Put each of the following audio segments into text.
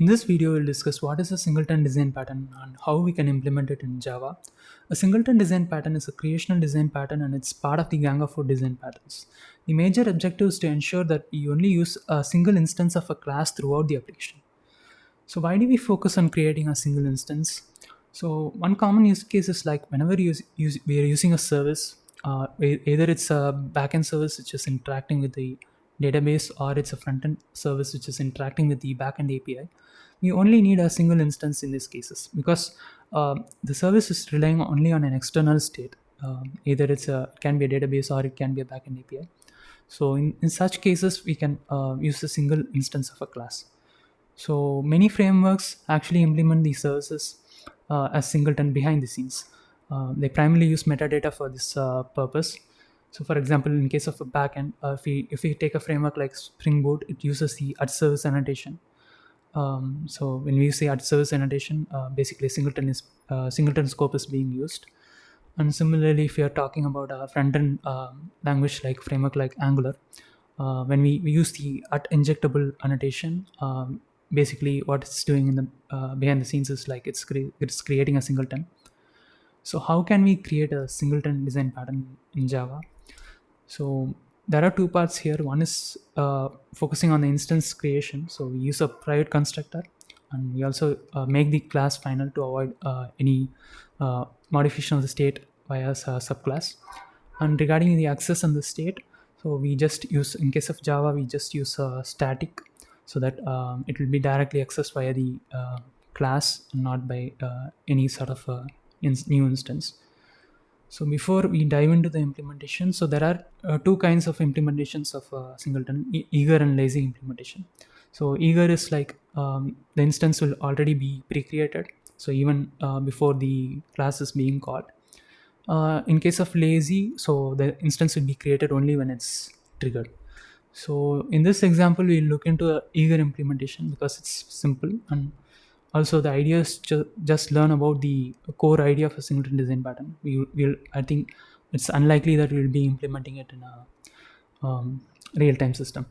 In this video, we'll discuss what is a singleton design pattern and how we can implement it in Java. A singleton design pattern is a creational design pattern and it's part of the gang of four design patterns. The major objective is to ensure that we only use a single instance of a class throughout the application. So why do we focus on creating a single instance? So one common use case is like whenever we are using a service, either it's a backend service which is interacting with the database or it's a front-end service which is interacting with the backend API. We only need a single instance in these cases because the service is relying only on an external state. Either it can be a database or it can be a backend API. So in such cases, we can use a single instance of a class. So many frameworks actually implement these services as singleton behind the scenes. They primarily use metadata for this purpose. So, for example, in case of a backend, if we take a framework like Spring Boot, it uses the @service annotation. So when we say @service annotation, basically singleton scope is being used. And similarly, if we are talking about a front-end language like framework like Angular, when we use the @injectable annotation, basically what it's doing in the behind the scenes is like it's creating a singleton. So how can we create a singleton design pattern in Java? So there are two parts here. One is focusing on the instance creation. So we use a private constructor, and we also make the class final to avoid any modification of the state via a subclass. And regarding the access and the state, so we just use, in case of Java, we just use static, so that it will be directly accessed via the class and not by any sort of new instance. So before we dive into the implementation, so there are two kinds of implementations of singleton: eager and lazy implementation. So eager is like the instance will already be pre-created, so even before the class is being called. In case of lazy, so the instance will be created only when it's triggered. So in this example, we'll look into a eager implementation because it's simple, and also the idea is just learn about the core idea of a singleton design pattern. I think it's unlikely that we'll be implementing it in a real-time system.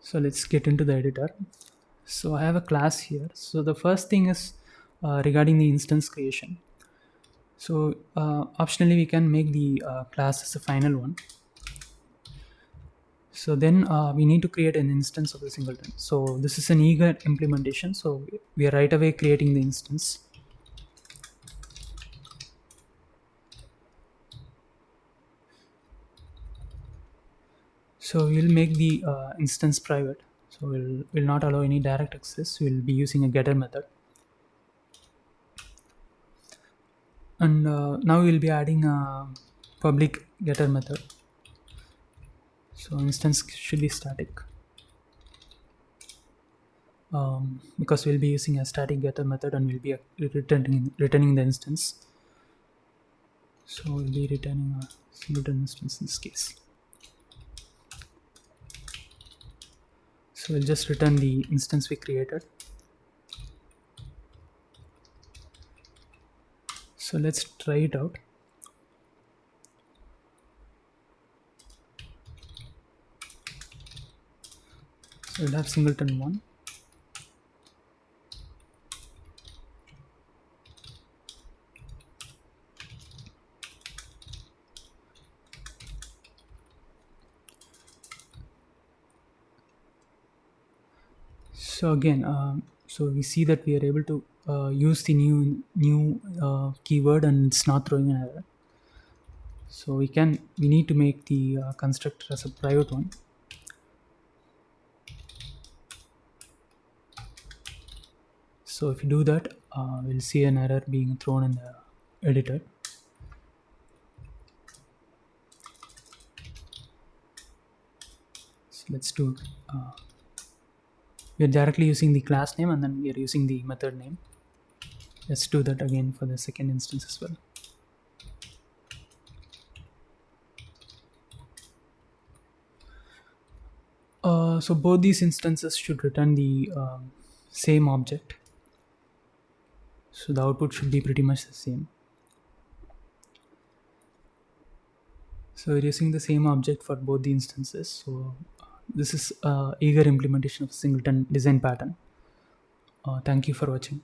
So let's get into the editor. So I have a class here. So the first thing is regarding the instance creation. So optionally we can make the class as a final one. So then we need to create an instance of the singleton. So this is an eager implementation. So we are right away creating the instance. So we'll make the instance private. So we'll not allow any direct access. We'll be using a getter method. And now we'll be adding a public getter method. So instance should be static. Because we'll be using a static getter method and we'll be returning the instance. So we'll be returning a singleton instance in this case. So we'll just return the instance we created. So let's try it out. So we'll have singleton 1. So again, so we see that we are able to use the new keyword and it's not throwing an error. So we need to make the constructor as a private one. So if you do that, we'll see an error being thrown in the editor. So let's do we are directly using the class name and then we are using the method name. Let's do that again for the second instance as well. So both these instances should return the same object. So the output should be pretty much the same. So we're using the same object for both the instances. So this is eager implementation of singleton design pattern. Thank you for watching.